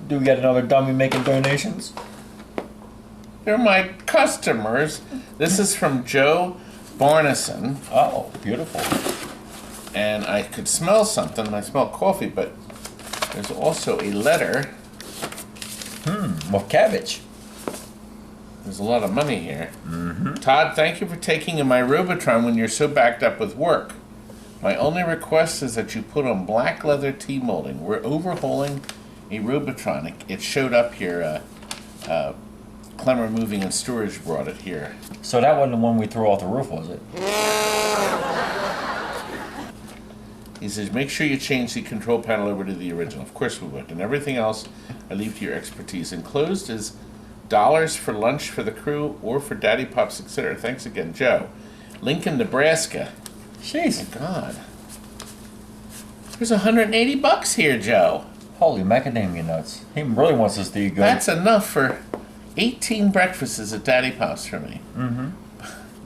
Do we get another dummy making donations? They're my customers. This is from Joe Barneson. Oh, beautiful. And I could smell something. I smell coffee, but there's also a letter. With cabbage. There's a lot of money here. Todd, thank you for taking in my Robotron when you're so backed up with work. My only request is that you put on black leather T-molding. We're overhauling a Robotron. It showed up here. Clemmer Moving and Storage brought it here. So that wasn't the one we threw off the roof, was it? He says, make sure you change the control panel over to the original. Of course we would. And everything else, I leave to your expertise. Enclosed is dollars for lunch for the crew or for Daddy Pops, etc. Thanks again, Joe. Lincoln, Nebraska. Jeez. Oh, God. There's 180 bucks here, Joe. Holy macadamia nuts. He really wants us to eat good. That's enough for 18 breakfasts at Daddy Pops for me. Mm-hmm.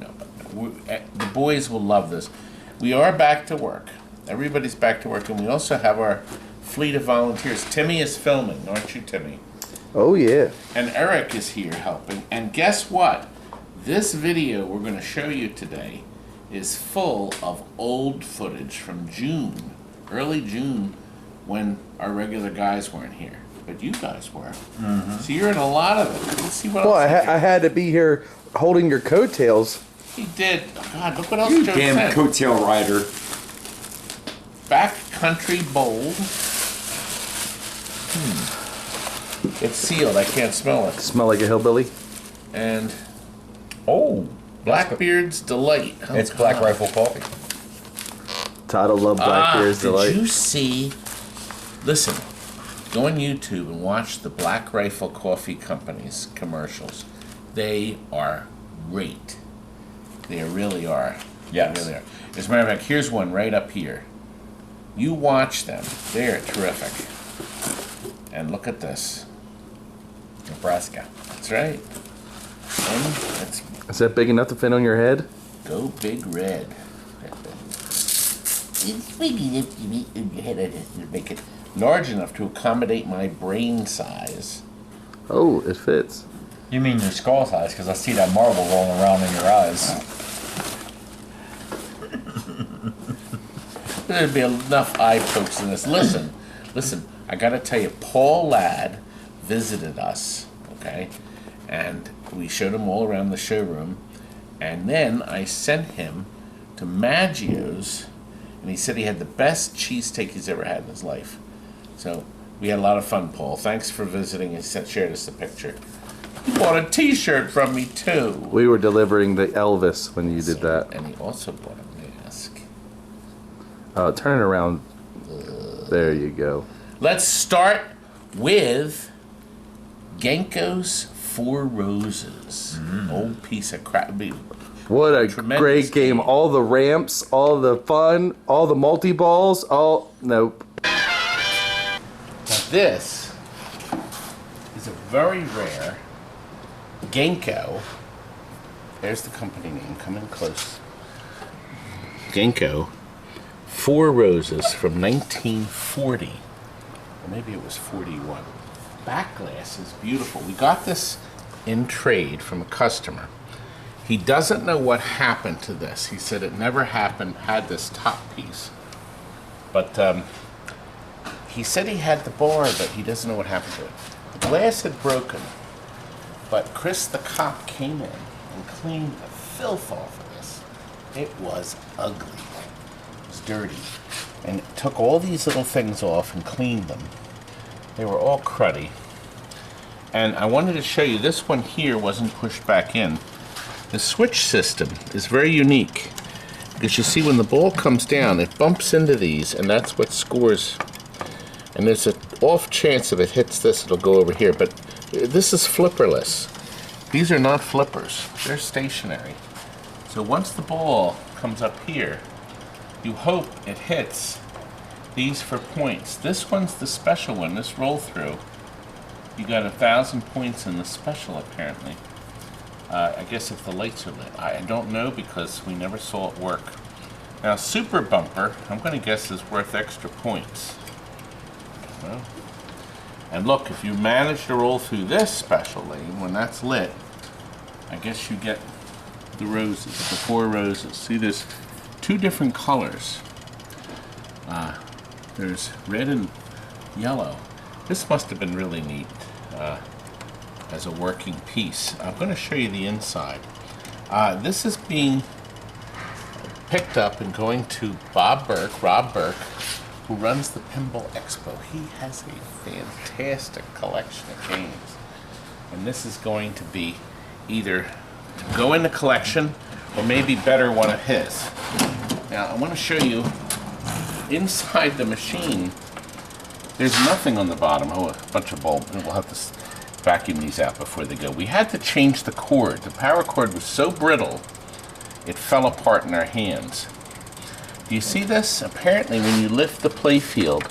No, the boys will love this. We are back to work. Everybody's back to work, and we also have our fleet of volunteers. Timmy is filming, aren't you, Timmy? Oh, yeah. And Eric is here helping. And guess what? This video we're going to show you today is full of old footage from June, early June, when our regular guys weren't here. But you guys were. So you're in a lot of it. Let's see what Well, else. I had to be here holding your coattails. He did. God, look what else You Joe damn sent. coattail rider. Backcountry Bowl. It's sealed. I can't smell it. Smell like a hillbilly? And Oh, Blackbeard's Delight. Oh, it's Black God. Rifle Coffee. Todd will love Blackbeard's Delight. Did you see? Listen, go on YouTube and watch the Black Rifle Coffee Company's commercials. They are great. They really are. Yes. They really are. As a matter of fact, here's one right up here. You watch them. They're terrific. And look at this. Nebraska. That's right. And let's Is that big enough to fit on your head? go Big Red. It's big enough to be in your head. I just to make it large enough to accommodate my brain size. Oh, it fits. You mean your skull size, because I see that marble rolling around in your eyes. There'd be enough eye pokes in this. Listen, I gotta tell you, Paul Ladd visited us, okay? And we showed him all around the showroom. And then I sent him to Maggio's, and he said he had the best cheesesteak he's ever had in his life. So we had a lot of fun, Paul. Thanks for visiting and shared us the picture. He bought a t-shirt from me, too. We were delivering the Elvis when you did that. And he also bought a mask. Turn it around. There you go. Let's start with Genco's Four Roses. Old piece of crap. What a Tremendous great game. game. All the ramps, all the fun, all the multi-balls, all... Nope. Now this is a very rare Genco. There's the company name. Come in close. Genco Four Roses from 1940. Or maybe it was 41. Back glass is beautiful. We got this in trade from a customer. He doesn't know what happened to this. He said it never happened, had this top piece. But he said he had the bar, but he doesn't know what happened to it. The glass had broken, but Chris the cop came in and cleaned the filth off of this. It was ugly. It was dirty. And took all these little things off and cleaned them. They were all cruddy. And I wanted to show you, this one here wasn't pushed back in. The switch system is very unique. Because you see, when the ball comes down, it bumps into these, and that's what scores. And there's an off chance if it hits this, it'll go over here. But this is flipperless. These are not flippers. They're stationary. So once the ball comes up here, you hope it hits these for points. This one's the special one, this roll through. You got 1,000 points in the special, apparently. I guess if the lights are lit. I don't know because we never saw it work. Now, Super Bumper, I'm going to guess is worth extra points. Well, And look, if you manage to roll through this special lane, when that's lit, I guess you get the roses, the 4 roses. See, there's 2 different colors. There's red and yellow. This must have been really neat as a working piece. I'm going to show you the inside. This is being picked up and going to Rob Burke, who runs the Pinball Expo. He has a fantastic collection of games. And this is going to be either to go in the collection or maybe better one of his. Now I want to show you inside the machine. There's nothing on the bottom. Oh, a bunch of bulbs. We'll have to vacuum these out before they go. We had to change the cord. The power cord was so brittle it fell apart in our hands. Do you see this? Apparently when you lift the playfield,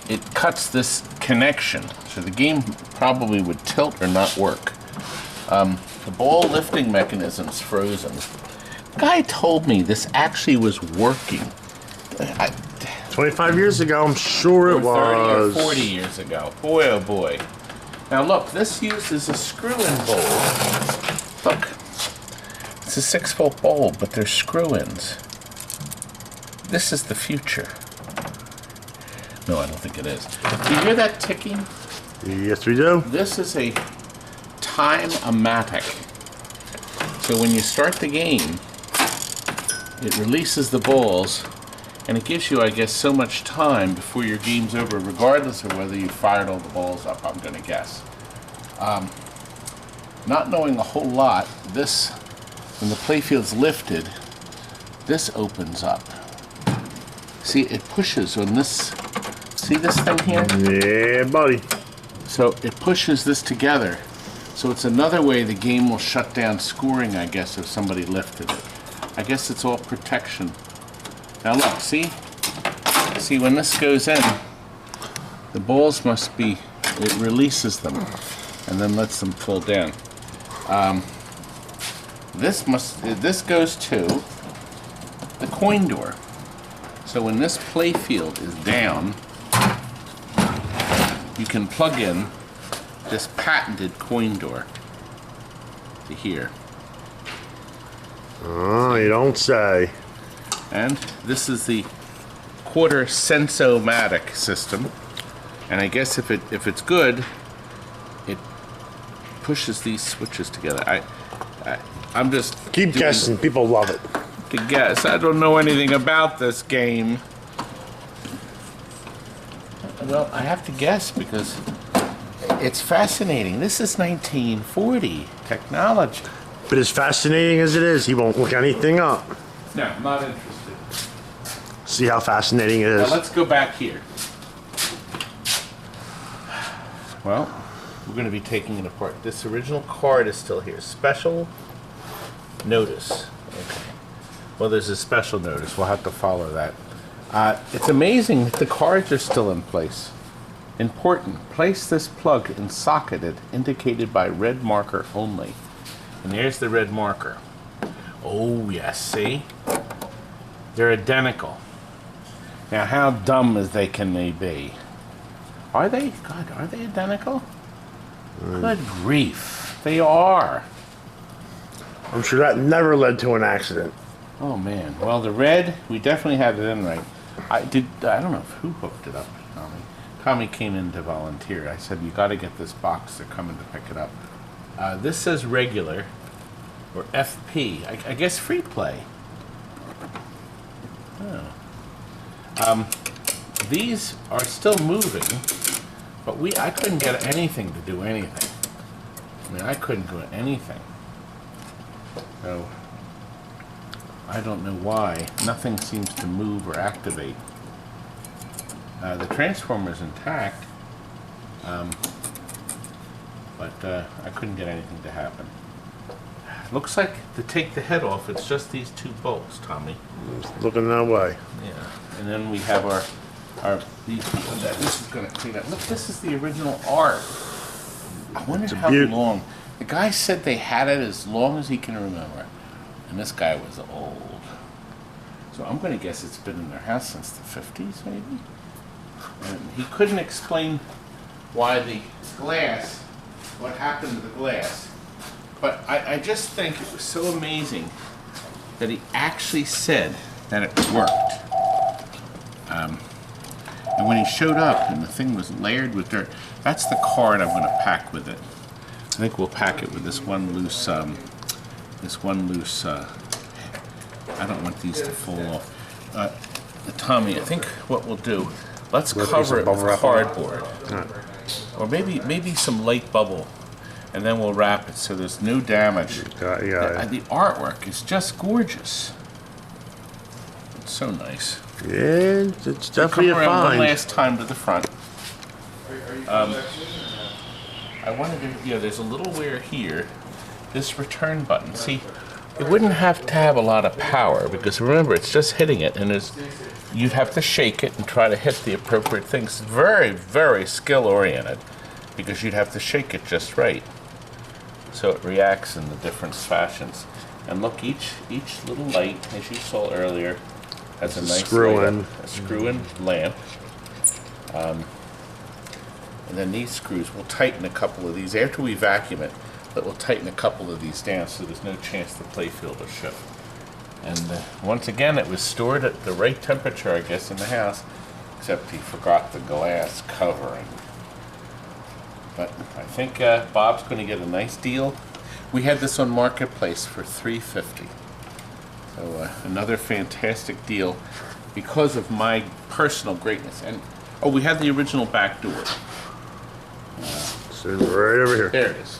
it cuts this connection, so the game probably would tilt or not work. The ball lifting mechanism's frozen. The guy told me this actually was working. 25 years ago, I'm sure it was. 30 or 40 years ago. Boy, oh boy. Now look, this uses a screw-in bowl. Look, it's a 6-volt bowl, but they're screw-ins. This is the future. No, I don't think it is. Do you hear that ticking? Yes, we do. This is a time-o-matic. So when you start the game, it releases the balls, and it gives you, I guess, so much time before your game's over, regardless of whether you fired all the balls up, I'm going to guess. Not knowing a whole lot, this, when the playfield's lifted, this opens up. See, it pushes on this. See this thing here? Yeah, buddy. So it pushes this together. So it's another way the game will shut down scoring, I guess, if somebody lifted it. I guess it's all protection. Now look, see? See, when this goes in, the balls must be, it releases them and then lets them fall down. This goes to the coin door. So when this playfield is down, you can plug in this patented coin door to here. Oh, you don't say. And this is the quarter sense-o-matic system. And I guess if it's good, it pushes these switches together. I'm just Keep guessing. People love it. to guess. I don't know anything about this game. Well, I have to guess because it's fascinating. This is 1940 technology. But as fascinating as it is, he won't look anything up. No, I'm not interested. See how fascinating it Now is. let's go back here. Well, we're going to be taking it apart. This original card is still here. Special notice. Okay. Well, there's a special notice. We'll have to follow that. It's amazing that the cards are still in place. Important. Place this plug in socketed, indicated by red marker only. And there's the red marker. Oh, yes, see? They're identical. Now, how dumb as can they be? Are they? God, are they identical? Good grief. They are. I'm sure that never led to an accident. Oh, man. Well, the red, we definitely had it in right. I don't know who hooked it up, Tommy. Tommy came in to volunteer. I said, you got to get this box. They're coming to pick it up. This says regular, or FP. I guess free play. Oh. These are still moving, but I couldn't get anything to do anything. I mean, I couldn't do anything. So, I don't know why. Nothing seems to move or activate. The transformer's intact, but I couldn't get anything to happen. Looks like to take the head off, it's just these 2 bolts, Tommy. It's looking that way. Yeah. And then we have this is going to clean up. Look, this is the original art. I wonder how long. The guy said they had it as long as he can remember. And this guy was old. So I'm going to guess it's been in their house since the 50s, maybe? And he couldn't explain why the glass, what happened to the glass. But I just think it was so amazing that he actually said that it worked. And when he showed up and the thing was layered with dirt, that's the card I'm going to pack with it. I think we'll pack it with this one loose, I don't want these to fall off. Tommy, I think what we'll do, let's cover it with cardboard. Or maybe some light bubble. And then we'll wrap it so there's no damage. The artwork is just gorgeous. It's so nice. Yeah, it's definitely a come around one find. last time to the front. I wanted to, there's a little wear here. This return button. See, it wouldn't have to have a lot of power because remember, it's just hitting it, and you'd have to shake it and try to hit the appropriate things. It's very, very skill oriented because you'd have to shake it just right, so it reacts in the different fashions. And look, each little light, as you saw earlier, has a nice screw-in lamp. And then these screws, we'll tighten a couple of these. After we vacuum it, but we'll tighten a couple of these down so there's no chance the playfield will shift. And once again, it was stored at the right temperature, I guess, in the house, except he forgot the glass covering. But I think Bob's going to get a nice deal. We had this on Marketplace for $350. So another fantastic deal because of my personal greatness. And oh, we had the original back door. So right over here. There it is.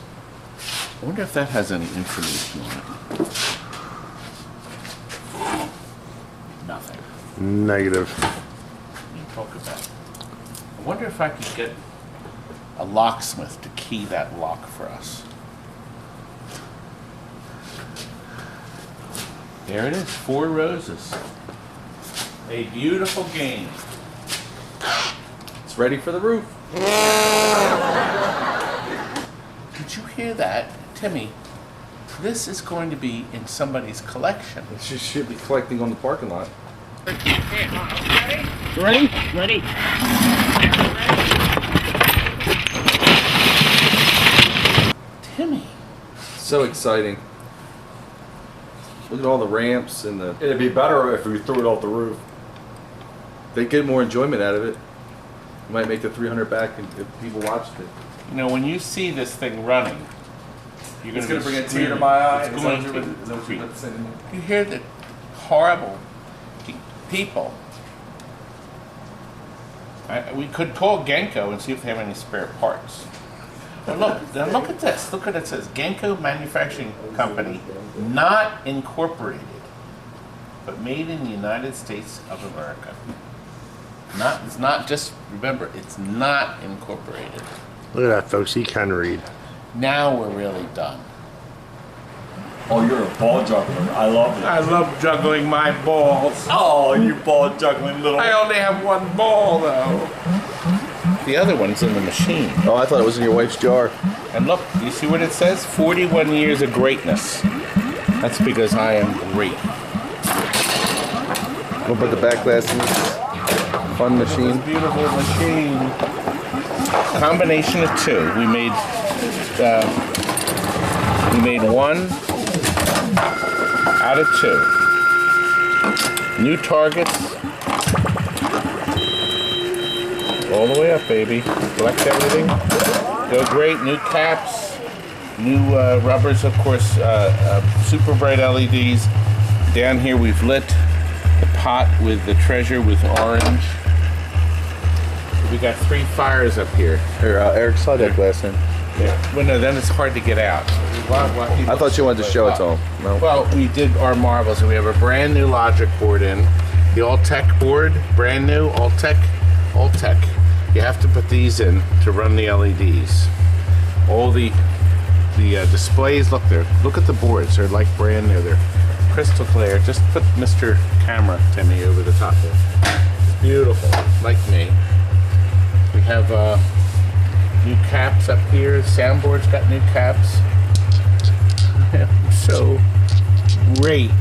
I wonder if that has any information on it. Nothing. Negative. You talk about it. I wonder if I could get a locksmith to key that lock for us. There it is, 4 Roses. A beautiful game. It's ready for the roof. Did you hear that? Timmy, this is going to be in somebody's collection. She should be collecting on the parking lot. Ready? Ready. Timmy. So exciting. Look at all the ramps and the... It'd be better if we threw it off the roof. They get more enjoyment out of it. You might make the 300 back if people watched it. You know, when you see this thing running, you're going to bring a tear to my eye. It's going to. You hear the horrible people. We could call Genco and see if they have any spare parts. But look at this. Look at it. It says Genco Manufacturing Company, not incorporated, but made in the United States of America. It's not just, remember, it's not incorporated. Look at that, folks. He can read. Now we're really done. Oh, you're a ball juggler. I love it. I love juggling my balls. Oh, you ball juggling little... I only have one ball, though. The other one's in the machine. Oh, I thought it was in your wife's jar. And look, you see what it says? 41 years of greatness. That's because I am great. We'll put the back glass in this fun machine. Beautiful machine. Combination of 2. We made one out of 2. New targets. All the way up, baby. Collect everything. Go great. New caps. New rubbers, of course. Super bright LEDs. Down here we've lit the pot with the treasure with orange. We got 3 fires up here. Here, Eric, slide that glass in. Yeah. Well, no, then it's hard to get out. I thought you wanted to show it to them. No. Well, we did our marbles, and we have a brand new logic board in. The All-Tech board, brand new, All-Tech. You have to put these in to run the LEDs. All the displays, look there. Look at the boards. They're like brand new. They're crystal clear. Just put Mr. Camera, Timmy, over the top there. It's beautiful, like me. We have new caps up here. Soundboard's got new caps. So great.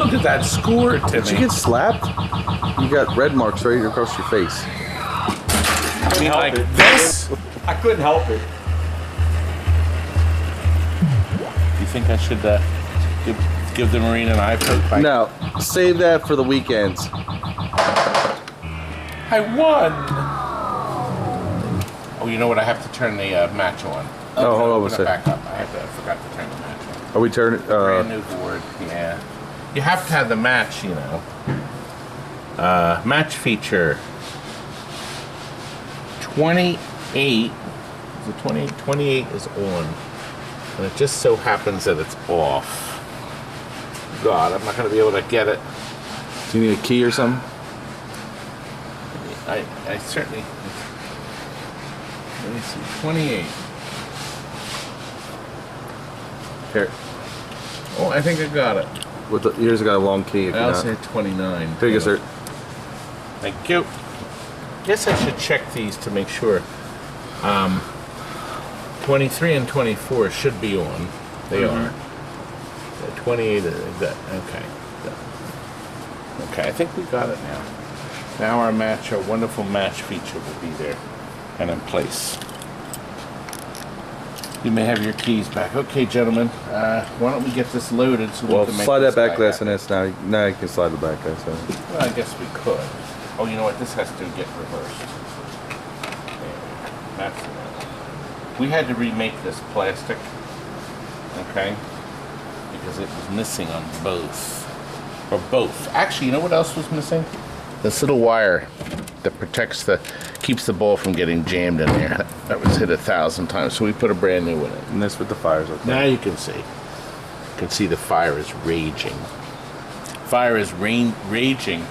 Look at that score, Timmy. Did you get slapped? You got red marks right across your face. I mean, like this? I couldn't help it. You think I should give the Marine an eye poke? No, save that for the weekends. I won! Oh, you know what? I have to turn the match on. Oh, hold on I'm a gonna second. back up. I forgot to turn the match on. Are we turning? Brand new board, yeah. You have to have the match, you know. Match feature. 28. Is it 28? 28 is on. And it just so happens that it's off. God, I'm not going to be able to get it. Do you need a key or something? I certainly. Let me see. 28. Here. Oh, I think I got it. Here's got a long key. If I you're also not. had 29. Here you go, sir. Thank you. Guess I should check these to make sure. 23 and 24 should be on. They are. 28 is that. Okay. Okay, I think we got it now. Now our wonderful match feature will be there and in place. You may have your keys back. Okay, gentlemen. Why don't we get this loaded so Well, we can make slide this that back guy glass happen. in this now. Now you can slide the back glass in. Well, I guess we could. Oh, you know what? This has to get reversed. There. That's it. We had to remake this plastic, okay? Because it was missing on both. Or both. Actually, you know what else was missing? This little wire that keeps the ball from getting jammed in there. That was hit 1,000 times, so we put a brand new one in. And that's what the fire's like. Now you can see. You can see the fire is raging. Fire is raging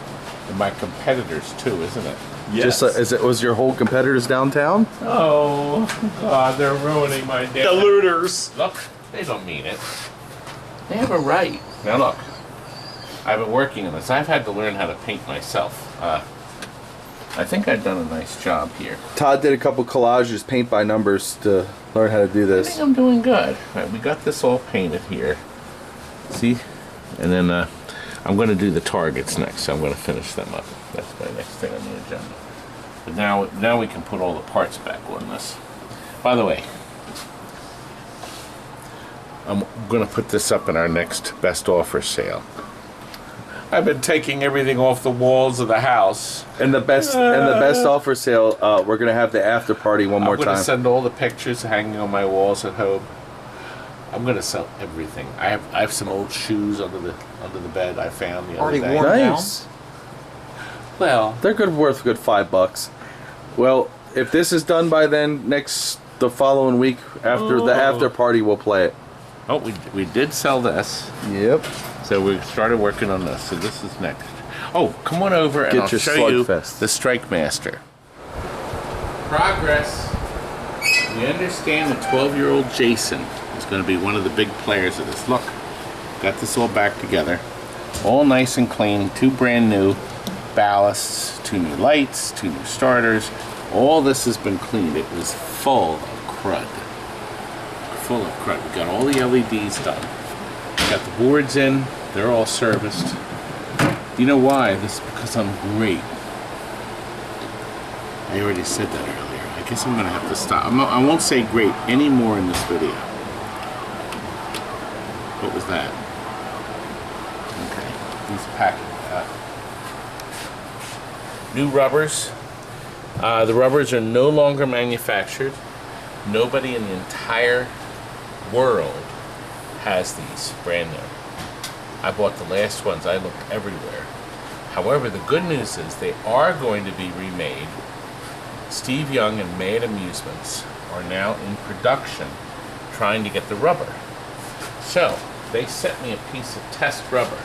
in my competitors too, isn't it? Yes. Just was your whole competitors downtown? Oh, God, they're ruining my day. The looters. Look, they don't mean it. They have a right. Now look, I've been working on this. I've had to learn how to paint myself. I think I've done a nice job here. Todd did a couple collages, paint by numbers, to learn how to do I this. think I'm doing good. All right, we got this all painted here. See? And then I'm going to do the targets next, so I'm going to finish them up. That's my next thing on the agenda. But now we can put all the parts back on this. By the way, I'm going to put this up in our next best offer sale. I've been taking everything off the walls of the house. And the best offer sale, we're gonna have the after party one more I'm going time. to send all the pictures hanging on my walls at home. I'm going to sell everything. I have some old shoes under the bed I found the other Already day. worn. Nice. Well, They're worth a good $5. Well, if this is done by then, the following week after the after party, we'll play it. oh, we did sell this. Yep. So we started working on this. So this is next. Oh, come on over and Get I'll your show you slugfest. the STRIKEMASTER. Progress. We understand that 12-year-old Jason is going to be one of the big players of this. Look, got this all back together. All nice and clean. 2 brand new ballasts, 2 new lights, 2 new starters. All this has been cleaned. It was full of crud. Full of crud. We got all the LEDs done. We got the boards in. They're all serviced. You know why? This is because I'm great. I already said that earlier. I guess I'm going to have to stop. I won't say great anymore in this video. What was that? Okay. These packing. New rubbers. The rubbers are no longer manufactured. Nobody in the entire world has these brand new. I bought the last ones. I looked everywhere. However, the good news is they are going to be remade. Steve Young and Mad Amusements are now in production trying to get the rubber. So they sent me a piece of test rubber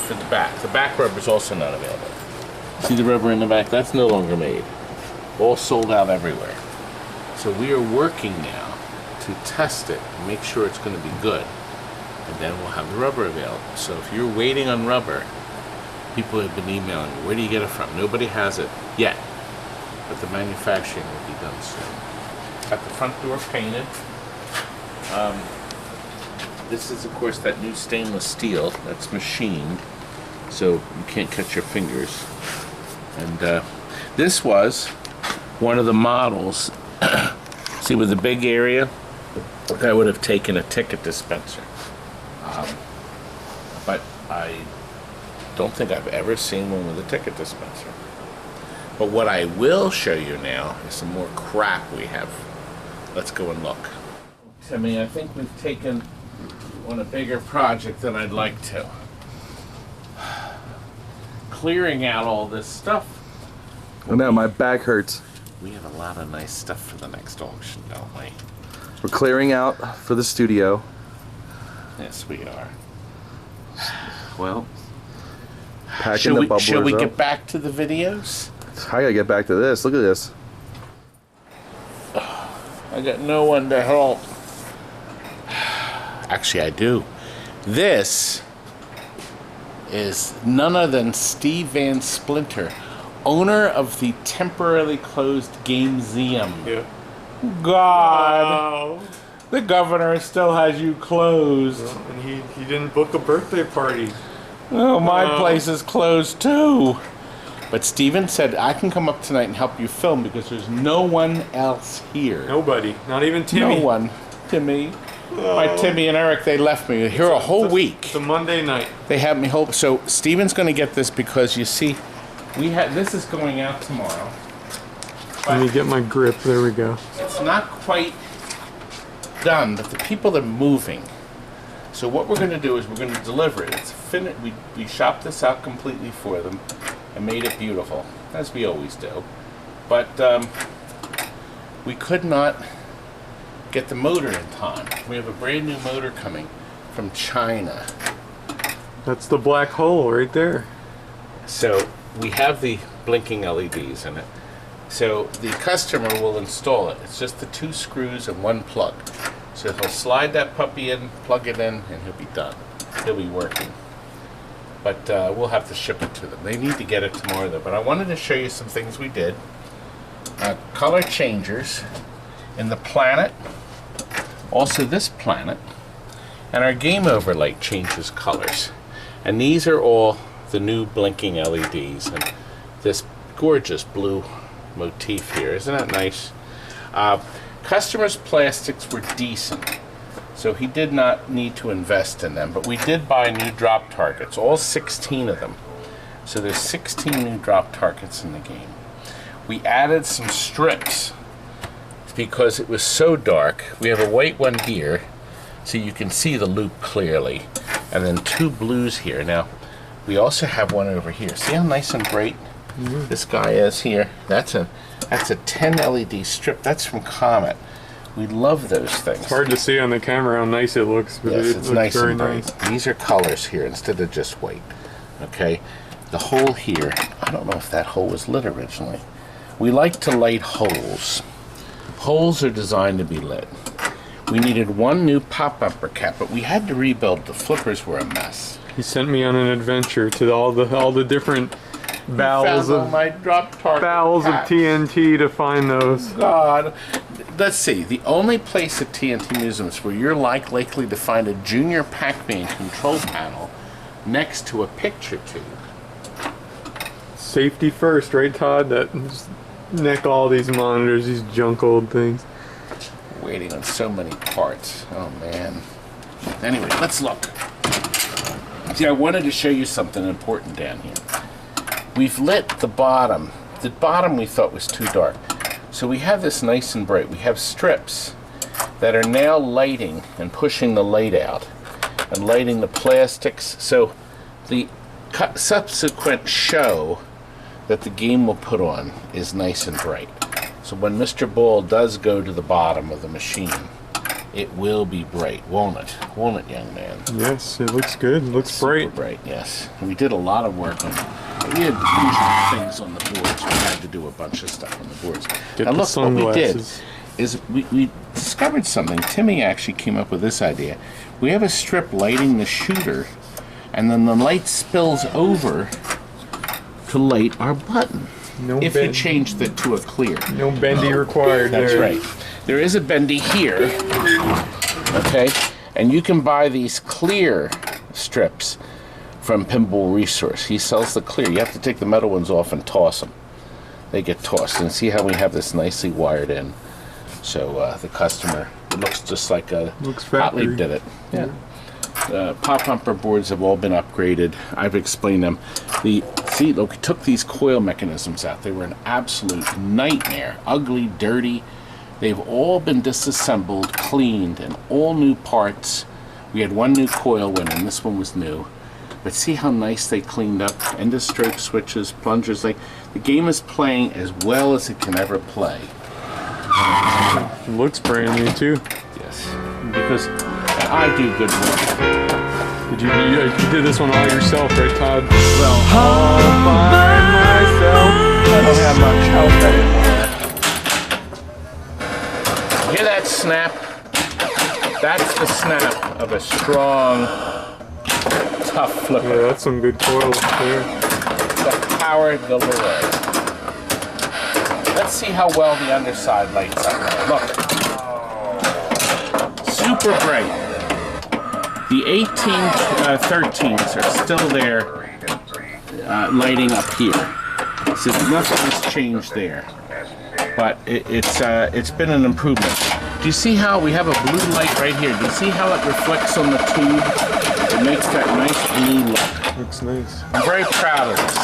for the back. The back rubber is also not available. See the rubber in the back? That's no longer made. All sold out everywhere. So we are working now to test it and make sure it's going to be good. And then we'll have the rubber available. So if you're waiting on rubber, people have been emailing me, where do you get it from? Nobody has it yet, but the manufacturing will be done soon. Got the front door painted. This is, of course, that new stainless steel that's machined, so you can't cut your fingers. And this was one of the models. See, with the big area, that would have taken a ticket dispenser. But I don't think I've ever seen one with a ticket dispenser. But what I will show you now is some more crap we have. Let's go and look. Timmy, I think we've taken on a bigger project than I'd like to. Clearing out all this stuff. Oh no, my back hurts. We have a lot of nice stuff for the next auction, don't we? We're clearing out for the studio. Yes, we are. Well, Packing the bubblers shall we up. get back to the videos? I gotta get back to this. Look at this. I got no one to help. Actually, I do. This is none other than Steve Van Splinter, owner of the temporarily closed Gameseum. Yeah. God, the governor still has you closed. Well, and he didn't book a birthday party. Oh, my place is closed too. But Steven said, I can come up tonight and help you film because there's no one else here. Nobody, not even Timmy. No one. Timmy. My Timmy and Eric, they left me here a whole week. It's a Monday night. They had me hope. So Steven's going to get this because you see, this is going out tomorrow. Let me get my grip. There we go. It's not quite done, but the people are moving. So what we're going to do is we're going to deliver it. It's finished. We shopped this out completely for them and made it beautiful, as we always do. But we could not get the motor in time. We have a brand new motor coming from China. That's the black hole right there. So we have the blinking LEDs in it. So the customer will install it. It's just the 2 screws and 1 plug. So he'll slide that puppy in, plug it in, and he'll be done. He'll be working. But we'll have to ship it to them. They need to get it tomorrow though. But I wanted to show you some things we did. Color changers in the planet. Also this planet. And our game over light changes colors. And these are all the new blinking LEDs. And this gorgeous blue motif here. Isn't that nice? Customers' plastics were decent, so he did not need to invest in them, but we did buy new drop targets, all 16 of them. So there's 16 new drop targets in the game. We added some strips because it was so dark. We have a white one here, so you can see the loop clearly, and then 2 blues here. Now, we also have one over here. See how nice and bright this guy is here? That's a 10 LED strip. That's from Comet. We love those things. It's hard to see on the camera how nice it looks, but Yes, it it's looks nice very and bright. nice. These are colors here instead of just white. Okay, the hole here, I don't know if that hole was lit originally. We like to light holes. Holes are designed to be lit. We needed 1 new pop-upper cap, but we had to rebuild. The flippers were a mess. He sent me on an adventure to all the different bowels Found all of my drop target bowels of caps. TNT to find those. God. Let's see. The only place at TNT Amusements where you're likely to find a junior Pac-Man control panel next to a picture tube. Safety first, right, Todd? That just neck all these monitors, these junk old things. Waiting on so many parts. Oh man. Anyway, let's look. See, I wanted to show you something important down here. We've lit the bottom. The bottom we thought was too dark. So we have this nice and bright. We have strips that are now lighting and pushing the light out and lighting the plastics. So the subsequent show that the game will put on is nice and bright. So when Mr. Ball does go to the bottom of the machine, it will be bright, won't it? Won't it, young man? Yes, it looks good. It looks Super bright. bright, yes. And we did a lot of work on it. We had usual things on the boards. We had to do a bunch of stuff on the boards. Get Now the look, what we did sunglasses. is we discovered something. Timmy actually came up with this idea. We have a strip lighting the shooter, and then the light spills over to light our button. No If you bend- change it to a clear. No bendy required That's there. right. There is a bendy here. Okay? And you can buy these clear strips from Pinball Resource. He sells the clear. You have to take the metal ones off and toss them. They get tossed. And see how we have this nicely wired in. So the customer, it looks just like Gottlieb did it. Yeah. Pop bumper boards have all been upgraded. I've explained them. See, look, we took these coil mechanisms out. They were an absolute nightmare. Ugly, dirty. They've all been disassembled, cleaned, and all new parts. We had one new coil went in. This one was new. But see how nice they cleaned up? End of stroke switches, plungers. Like, the game is playing as well as it can ever play. It looks brand new too. Yes, because I do good work. You did this one all yourself, right, Todd? Well, all by myself. I don't have much help anymore. Hear that snap? That's the snap of a strong, tough flipper. Yeah, that's some good coils there. The power galore. Let's see how well the underside lights up there. Look. Super bright. The 13s are still there, lighting up here. So nothing's changed there. But it's been an improvement. Do you see how we have a blue light right here? Do you see how it reflects on the tube? It makes that nice blue look. Looks nice. I'm very proud of this.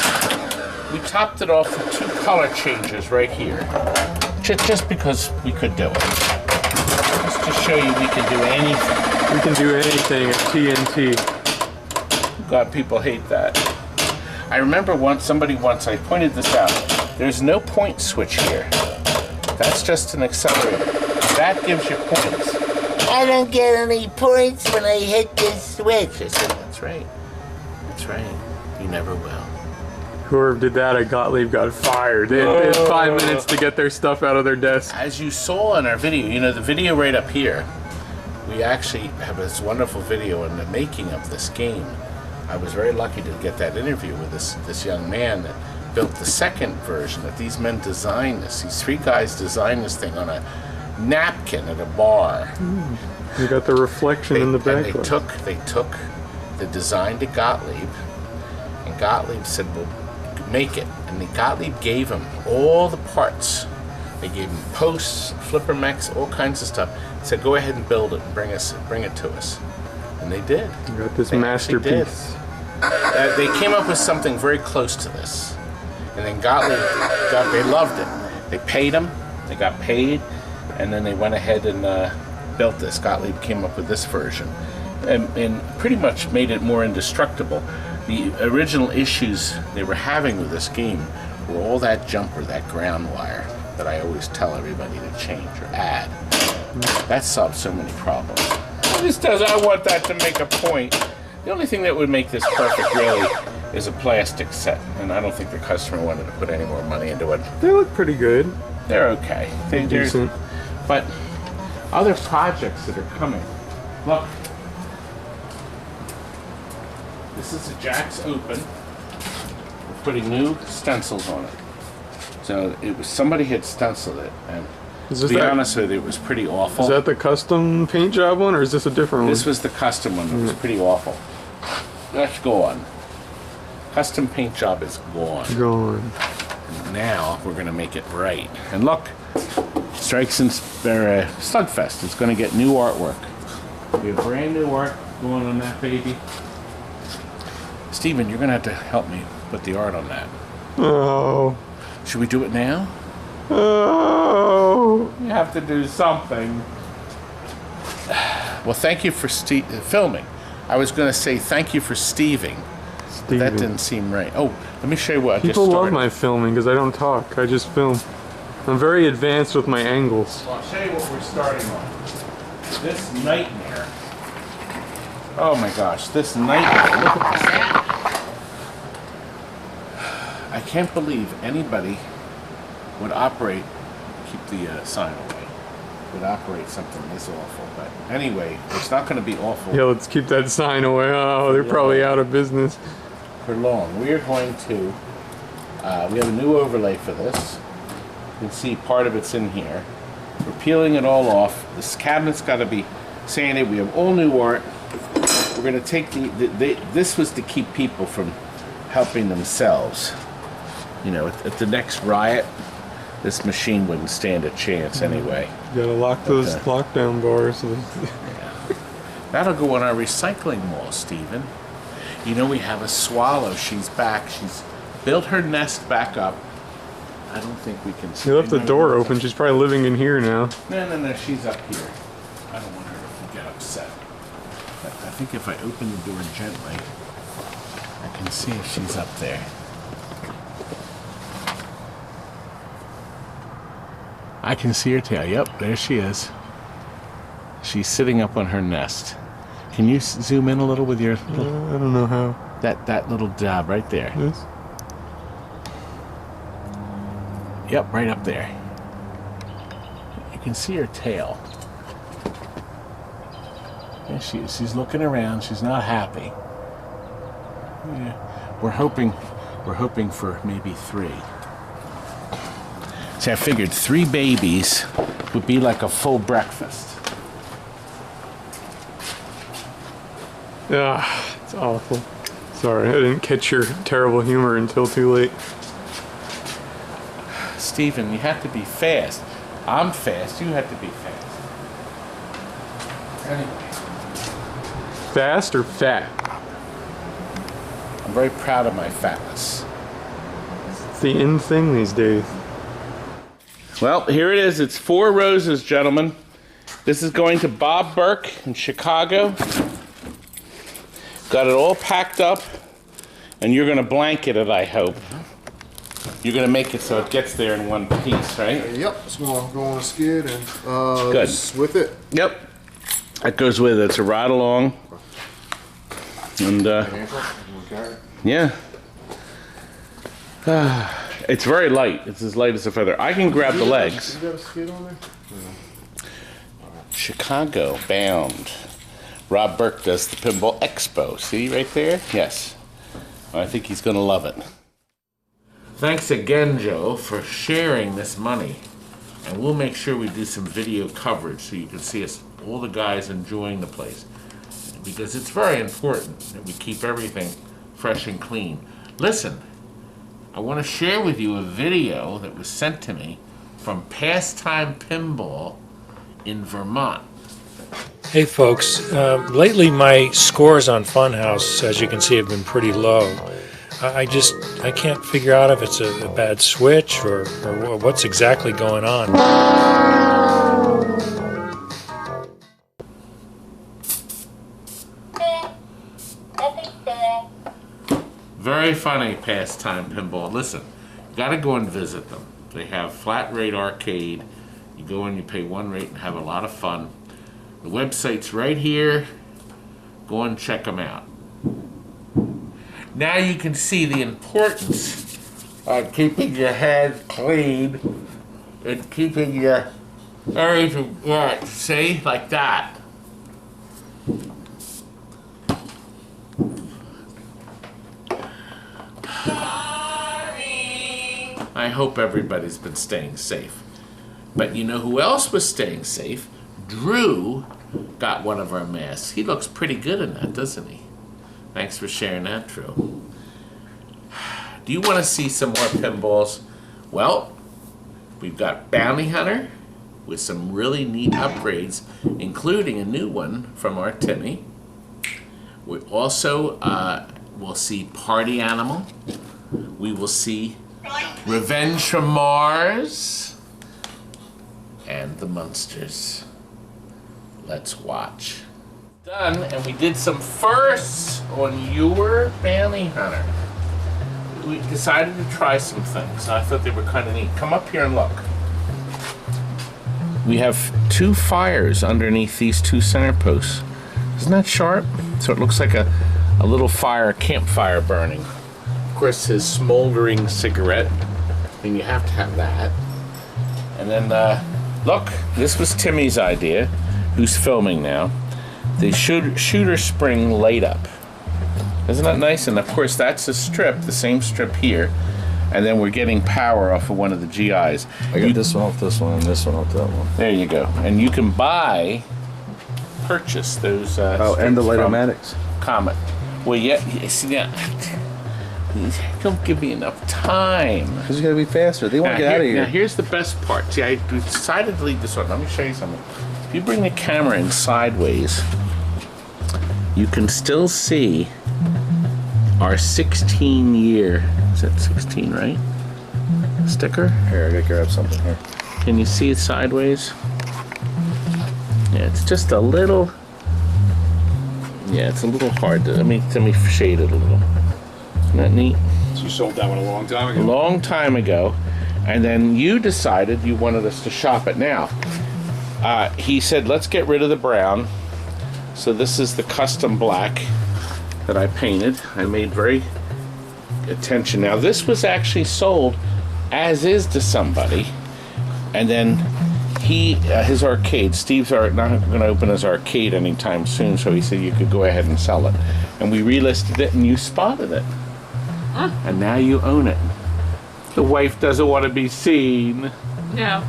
We topped it off with 2 color changes right here. Just because we could do it. Just to show you we can do anything. We can do anything at TNT. God, people hate that. I remember somebody once, I pointed this out. There's no point switch here. That's just an accelerator. That gives you points. I don't get any points when I hit this switch. I said, that's right. That's right. You never will. Whoever did that at Gottlieb got fired. They had 5 minutes to get their stuff out of their desk. As you saw in our video, you know, the video right up here, we actually have this wonderful video in the making of this game. I was very lucky to get that interview with this young man that built the second version, that these men designed this. These 3 guys designed this thing on a napkin at a bar. You got the reflection in the back. They took the design to Gottlieb, and Gottlieb said, well, make it. And Gottlieb gave him all the parts. They gave him posts, flipper mechs, all kinds of stuff. Said, go ahead and build it and bring it to us. And they did. You got this masterpiece. They came up with something very close to this. And then Gottlieb, they loved it. They paid him, they got paid, and then they went ahead and built this. Gottlieb came up with this version. And pretty much made it more indestructible. The original issues they were having with this game were all that jumper, that ground wire that I always tell everybody to change or add. That solves so many problems. I want that to make a point. The only thing that would make this perfect really is a plastic set, and I don't think the customer wanted to put any more money into it. They look pretty good. They're okay. They're decent. But other projects that are coming. Look. This is a Jack's Open. We're putting new stencils on it. So it was somebody had stenciled it, and to be honest with you, it was pretty awful. Is that the custom paint job one, or is this a different one? This was the custom one. It was pretty awful. That's gone. Custom paint job is gone. Gone. Now we're gonna make it right. And look, Strikes and Slugfest is gonna get new artwork. We have brand new art going on that baby. Steven, you're gonna have to help me put the art on that. Oh. Should we do it now? Oh. You have to do something. Well, thank you for filming. I was going to say thank you for steving. That didn't seem right. Oh, let me show you what I just started. People love my filming because I don't talk. I just film. I'm very advanced with my angles. Well, I'll show you what we're starting on. This nightmare. Oh my gosh, this nightmare. Look at this. I can't believe anybody would operate, keep the sign away, would operate something this awful. But anyway, it's not going to be awful. Yeah, let's keep that sign away. Oh, they're probably out of business. For long. We are going to, we have a new overlay for this. You can see part of it's in here. We're peeling it all off. This cabinet's got to be sanded. We have all new art. We're gonna take this was to keep people from helping themselves. You know, at the next riot, this machine wouldn't stand a chance anyway. You gotta lock those lockdown bars. That'll go on our recycling wall, Stephen. You know, we have a swallow. She's back. She's built her nest back up. I don't think we can see. You left the door open. She's probably living in here now. No. She's up here. I don't want her to get upset. I think if I open the door gently, I can see if she's up there. I can see her tail. Yep, there she is. She's sitting up on her nest. Can you zoom in a little with your little, I don't know how. that little dab right there? This? Yep, right up there. You can see her tail. There she is. She's looking around. She's not happy. Yeah. We're hoping for maybe 3. See, I figured 3 babies would be like a full breakfast. Ah, it's awful. Sorry, I didn't catch your terrible humor until too late. Stephen, you have to be fast. I'm fast. You have to be fast. Anyway. Fast or fat? I'm very proud of my fatness. It's the in thing these days. Well, here it is. It's 4 roses, gentlemen. This is going to Bob Burke in Chicago. Got it all packed up, and you're going to blanket it, I hope. You're going to make it so it gets there in one piece, right? Yep, it's going to go on a skid and Good. with it. Yep. That goes with it. It's a ride along. And, yeah. It's very light. It's as light as a feather. I can grab the legs. You got a skid on there? Chicago bound. Rob Burke does the Pinball Expo. See right there? Yes. I think he's going to love it. Thanks again, Joe, for sharing this money. And we'll make sure we do some video coverage so you can see us, all the guys enjoying the place. Because it's very important that we keep everything fresh and clean. Listen, I want to share with you a video that was sent to me from Pastime Pinball in Vermont. Hey folks, lately my scores on Funhouse, as you can see, have been pretty low. I can't figure out if it's a bad switch or what's exactly going on. Very funny Pastime Pinball. Listen, you gotta go and visit them. They have flat rate arcade. You go in, you pay 1 rate and have a lot of fun. The website's right here. Go and check them out. Now you can see the importance of keeping your hands clean and keeping your everything right. See? Like that. I hope everybody's been staying safe. But you know who else was staying safe? Drew got one of our masks. He looks pretty good in that, doesn't he? Thanks for sharing that, Drew. Do you want to see some more pinballs? Well, we've got Bounty Hunter with some really neat upgrades, including a new one from our Timmy. We also will see Party Animal. We will see Revenge from Mars and the Munsters. Let's watch. Done, and we did some firsts on your Bounty Hunter. We decided to try some things. I thought they were kind of neat. Come up here and look. We have 2 fires underneath these 2 center posts. Isn't that sharp? So it looks like a little fire, campfire burning. Of course, his smoldering cigarette. I mean, you have to have that. And then, look, this was Timmy's idea, who's filming now. The shooter spring light up. Isn't that nice? And of course, that's a strip, the same strip here. And then we're getting power off of one of the GIs. I got this one off this one and this one off that one. There you go. And you can buy purchased those. Oh, and the strips from Light-O-Matics. Comet. Well, yeah. See now, don't give me enough time. Because you gotta be faster. They want to get out of Now here. here's the best part. See, I decided to leave this one. Let me show you something. If you bring the camera in sideways, you can still see our 16-year. Is that 16, right? Sticker. Here, I gotta grab something here. Can you see it sideways? Yeah, it's just a little. Yeah, it's a little hard to. Let me shade it a little. Isn't that neat? So you sold that one a long time A ago? long time ago, and then you decided you wanted us to shop it now. He said, let's get rid of the brown. So this is the custom black that I painted. I made very attention. Now this was actually sold as is to somebody, and then his arcade, Steve's not going to open his arcade anytime soon, so he said you could go ahead and sell it. And we relisted it, and you spotted it. And now you own it. The wife doesn't want to be seen. No.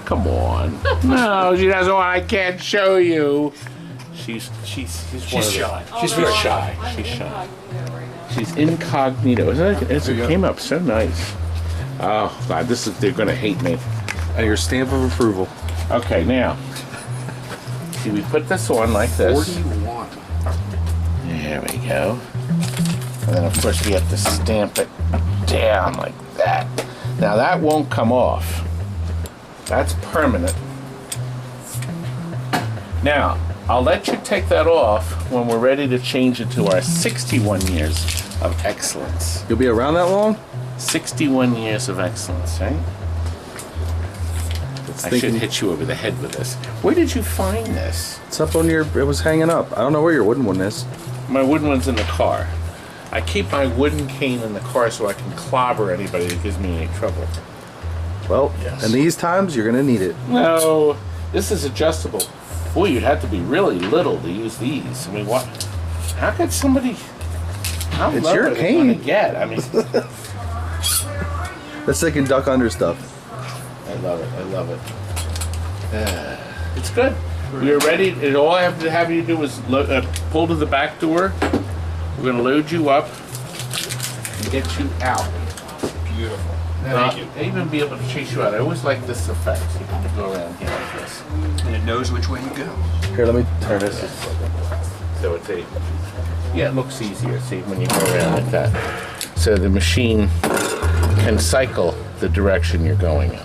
Come on. No, she doesn't want. I can't show you. She's shy. She's very shy. She's shy. She's incognito. It came up so nice. Oh God, they're gonna hate me. And your stamp of approval. Okay, now. See, we put this on like this. 41. There we go. And then of course we have to stamp it down like that. Now that won't come off. That's permanent. Now, I'll let you take that off when we're ready to change it to our 61 years of excellence. You'll be around that long? 61 years of excellence, right? I should hit you over the head with this. Where did you find this? It's up on your. It was hanging up. I don't know where your wooden one is. My wooden one's in the car. I keep my wooden cane in the car so I can clobber anybody that gives me any trouble. Well, Yes. in these times, you're gonna need it. No, this is adjustable. Boy, you'd have to be really little to use these. I mean, what? How could somebody? How It's low your are they cane. gonna get? I mean, That's they can duck under stuff. I love it. I love it. It's good. We are ready. And all I have you do is pull to the back door. We're going to load you up and get you out. Beautiful. Thank you. They even be able to chase you out. I always like this effect. So you can go around here like this. And it knows which way you go. Here, let me turn this. So it's yeah, it looks easier. See, when you go around like that. So the machine can cycle the direction you're going in.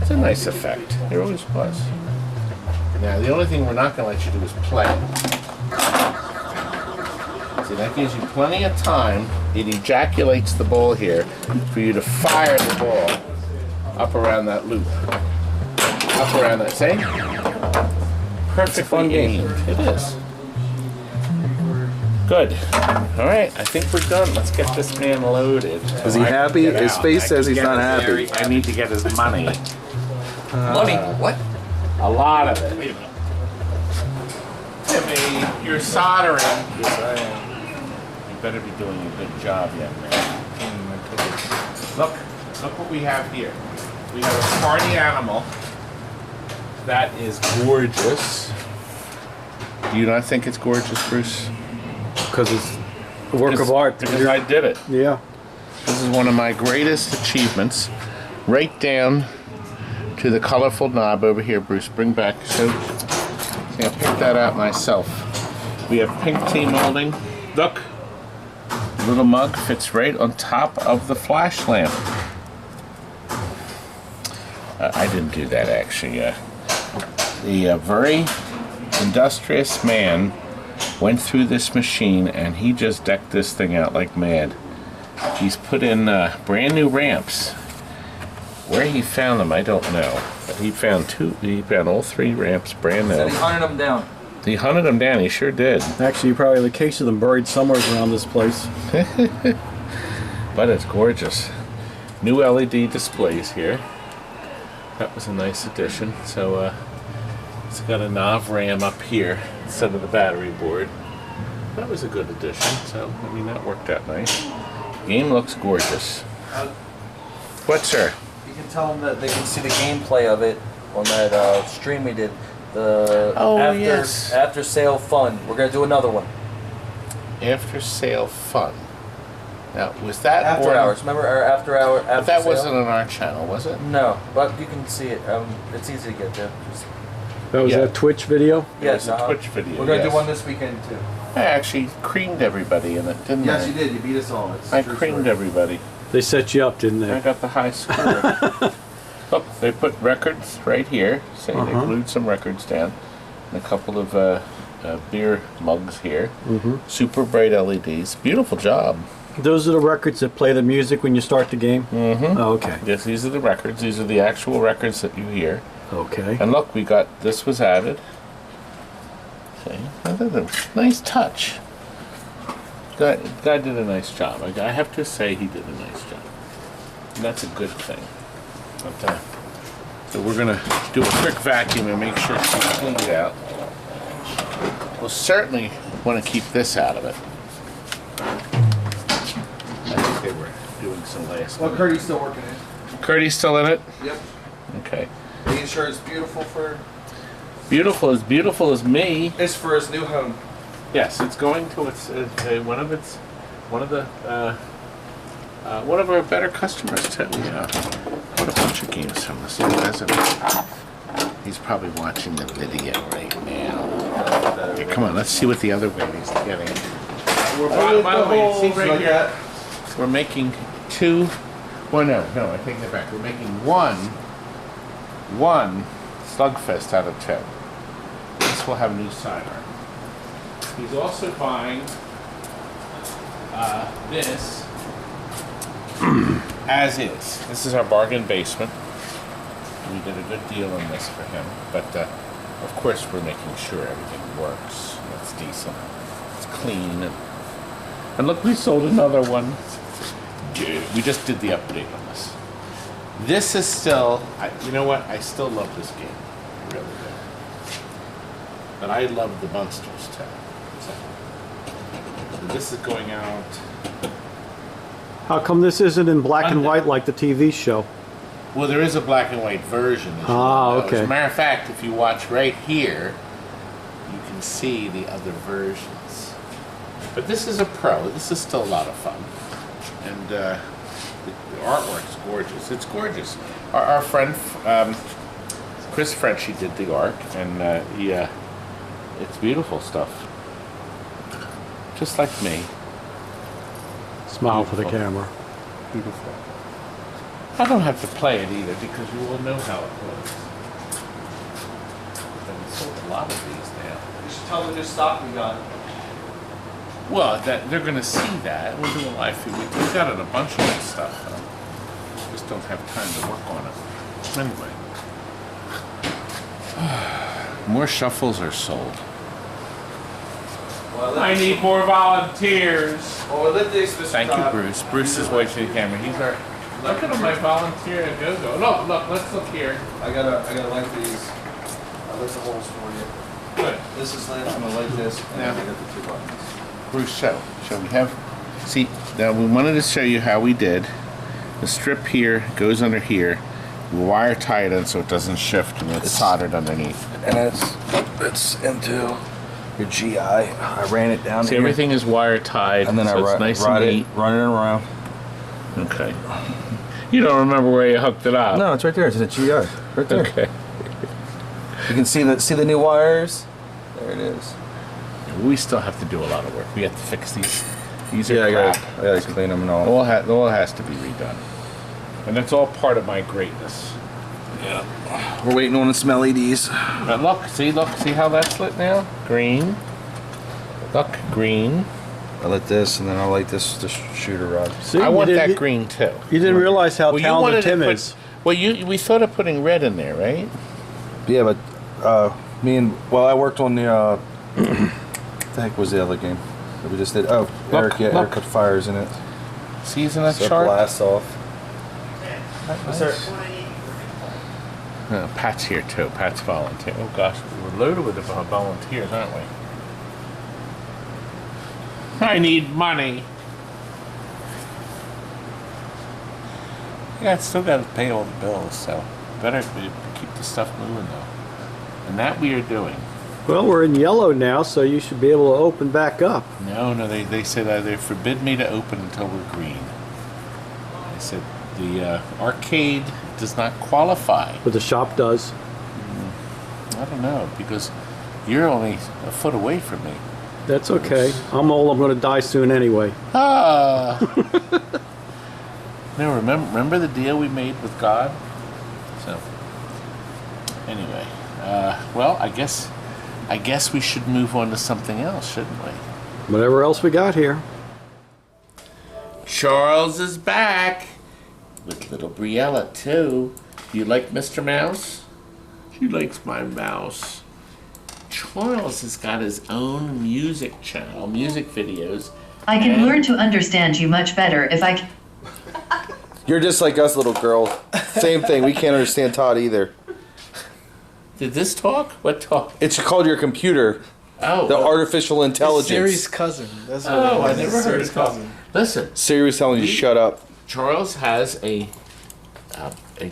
It's a nice effect. There always was. Now, the only thing we're not going to let you do is play. See, that gives you plenty of time. It ejaculates the ball here for you to fire the ball up around that loop. Up around that. See? Perfectly fun game. aimed. It is. Good. All right, I think we're done. Let's get this man loaded. Is he happy? His face says he's not happy. happy. I need to get his money. Money? What? A lot of it. Wait a minute. Timmy, you're soldering. Yes, I am. You better be doing a good job yet, man. Look what we have here. We have a party animal that is gorgeous. Do you not think it's gorgeous, Bruce? Because it's a work of art. Because I did it. Yeah. This is one of my greatest achievements. Right down to the colorful knob over here, Bruce. Bring back. So, see, I picked that out myself. We have pink tea molding. Look. The little mug fits right on top of the flash lamp. I didn't do that, actually. The very industrious man went through this machine and he just decked this thing out like mad. He's put in brand new ramps. Where he found them, I don't know. But he found all three ramps brand new. Said he hunted them down. He hunted them down, he sure did. Actually, you probably have a case of them buried somewhere around this place. But it's gorgeous. New LED displays here. That was a nice addition. So it's got a nav RAM up here instead of the battery board. That was a good addition. So I mean that worked out nice. Game looks gorgeous. What, sir? You can tell them that they can see the gameplay of it on that stream we did. The Oh, after yes. after sale fun. We're gonna do another one. After sale fun. Now, was that After one- hours. Remember our after hour? After But that sale? wasn't on our channel, was it? No, but you can see it. It's easy to get to. Just, That was Yeah. that Twitch video? yes, It was a Twitch video. We're gonna yes. do one this weekend too. I actually creamed everybody in it, didn't I? Yes, you did. You beat us all. It's I true creamed story. everybody. They set you up, didn't I they? got the high score. Look, they put records right here. Say they glued some records down. And a couple of beer mugs here. Super bright LEDs. Beautiful job. Those are the records that play the music when you start the game? Mm-hmm. Oh, okay. Yes, these are the records. These are the actual records that you hear. Okay. And look, we got, this was added. See, nice touch. Guy did a nice job. I have to say he did a nice job. And that's a good thing. But, so we're gonna do a quick vacuum and make sure it's cleaned out. We'll certainly want to keep this out of it. I think they were doing some last. Well, Curdy's still working it. Curdy's still in it? Yep. Okay. Making sure it's beautiful for. Beautiful as me. It's for his new home. Yes, it's going to one of our better customers too. Yeah, what a bunch of games from us. He's probably watching the video right now. Okay, come on, let's see what the other lady's getting. By the way, see right here. We're making two. Well, no, I take that back. We're making one Slugfest out of 10. This will have new sidearm. He's also buying this as is. This is our bargain basement. We did a good deal on this for him, but of course we're making sure everything works. It's decent. It's clean. And look, we sold another one. We just did the update on this. This is still, you know what? I still love this game. I really do. But I love the monsters too. So this is going out. How come this isn't in black and white like the TV show? Well, there is a black and white version. As you Ah, know. okay. As a matter of fact, if you watch right here, you can see the other versions. But this is a pro. This is still a lot of fun. And the artwork's gorgeous. It's gorgeous. Our friend, Chris Frenchy did the art, and it's beautiful stuff. Just like me. Smile for the Beautiful. camera. Beautiful. I don't have to play it either because you will know how it plays. But we sold a lot of these now. You should tell them the new stock we got. Well, that they're going to see that. We'll do a live feed. We've got a bunch of this stuff. Just don't have time to work on it. Anyway. More shuffles are sold. Well, I need more volunteers. Well, let this. Thank you, Bruce. Bruce is watching the camera. He's our. Look at my volunteer at go-go. Look, let's look here. I gotta light these. I lit the holes for you. Good. This is lit. I'm gonna light this, and then Yeah. I got the two buttons. Bruce, show. We have. See, now we wanted to show you how we did. The strip here goes under here. We wire tie it in so it doesn't shift, and it's soldered underneath. And it's into your GI. I ran it down See, here. everything is wire tied, And then so I it's nice run and it neat. around. Okay. You don't remember where you hooked it up? No, it's right there. It's in the GI. Right there. Okay. You can see the new wires. There it is. We still have to do a lot of work. We have to fix these. These are Yeah, I crap. gotta clean them and all. All has to be redone. And that's all part of my greatness. Yeah. We're waiting on some LEDs. But look, see how that's lit now? Green. Look, green. I lit this, and then I'll light this shooter rod. See, I you want didn't- that green too. You didn't realize how Well, you talented wanted to Tim put- is. Well, we thought of putting red in there, right? Yeah, but I worked on the. The heck was the other game that we just did? Oh, Look, Eric look. put fires in it. See, isn't that So it sharp? blasts off. Pat's here too. Pat's volunteer. Oh gosh, we're loaded with volunteers, aren't we? I need money. Yeah, I still got to pay all the bills, so better keep the stuff moving though. And that we are doing. Well, we're in yellow now, so you should be able to open back up. No, they said they forbid me to open until we're green. They said the arcade does not qualify. But the shop does. I don't know, because you're only a foot away from me. That's okay. I'm old. I'm going to die soon anyway. Ah. No, remember the deal we made with God? So, anyway, well, I guess we should move on to something else, shouldn't we? Whatever else we got here. Charles is back with little Briella too. Do you like Mr. Mouse? She likes my mouse. Charles has got his own music channel, music videos. I can learn to understand you much better if I can. You're just like us, little girl. Same thing. We can't understand Todd either. Did this talk? What talk? It's called your computer. Oh. The artificial intelligence. Siri's cousin. That's what Oh, I never heard his cousin. Listen. Siri's telling you to shut up. Charles has a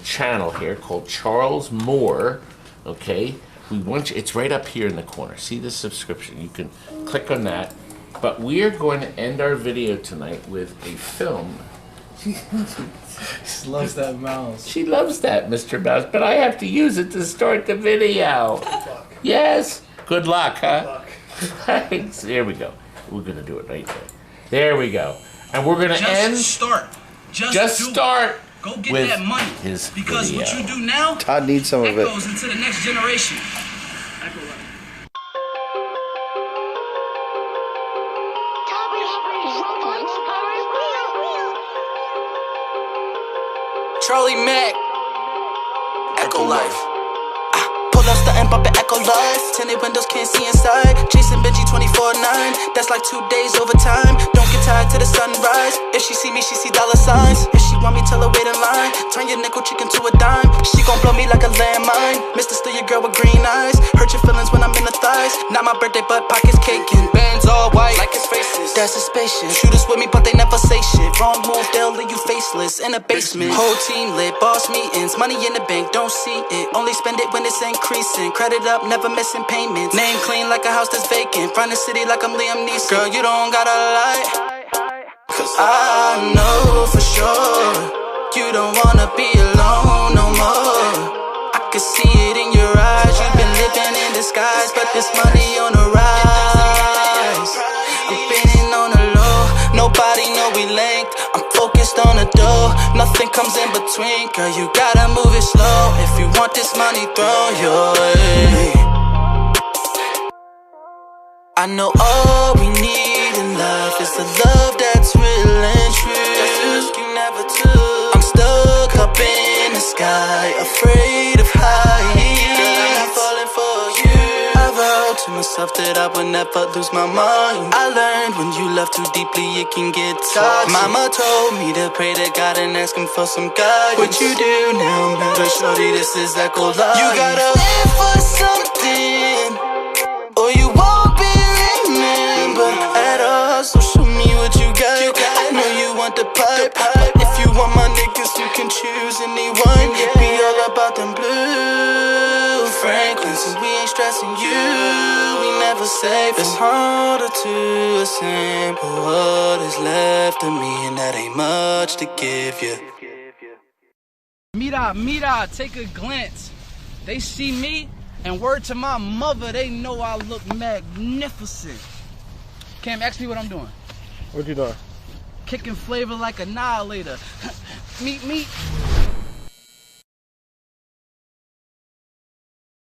channel here called Charles Moore. Okay, we want you. It's right up here in the corner. See the subscription? You can click on that. But we are going to end our video tonight with a film. She loves that mouse. She loves that, Mr. Mouse. But I have to use it to start the video. Yes. Good luck, huh? Thanks. There we go. We're gonna do it right there. There we go. And we're gonna end. Start. Just start. Go get with that money. His because video. what you do now, Todd needs some of it. goes into the next generation. Charlie Mac, Echo Life. Pull up, stuntin', bumpin' Echo Life. Tinted windows, can't see inside. Jason Benji 24/9. That's like 2 days overtime. Don't get tired to the sunrise. If she see me, she see dollar signs. If she want me, tell her wait in line. Turn your nickel chicken to a dime. She gon' blow me like a landmine. Mr. Still your girl with green eyes. Hurt your feelings when I'm in the thighs. Not my birthday, but pockets caking. Bands all white, like his faces. That's suspicious. Shooters with me, but they never say shit. Wrong move, they'll leave you faceless in a basement. Whole team lit, boss meetings. Money in the bank, don't see it. Only spend it when it's increasing. Credit up, never missing payments. Name clean like a house that's vacant. Front the city like I'm Liam Neeson. Girl, you don't gotta lie. Cause I know for sure you don't wanna be alone no more. I can see it in your eyes. You've been living in disguise, but this money on the rise. I'm feeling on the low. Nobody know we linked. I'm focused on the dough. Nothing comes in between. Girl, you gotta move it slow. If you want this money, throw your way. I know all we need in life is the love that's real and true. That's the risk you never took. I'm stuck up in the sky, afraid of heights. Girl, I'm falling for you. I vowed to myself that I would never lose my mind. I learned when you love too deeply, it can get toxic. Mama told me to pray to God and ask him for some guidance. What you do now matter, shorty, this is Echo Life. You gotta live for something, or you won't be remembered at all. So show me what you got. I know you want the pipe, but if you want my niggas, you can choose anyone. Be all about them blue fragrances. We ain't stressing you, we never save. It's harder to assemble what is left of me, and that ain't much to give you. Mira, take a glance. They see me, and word to my mother, they know I look magnificent. Cam, ask me what I'm doing. What you doing? Kicking flavor like Annihilator. Meet me.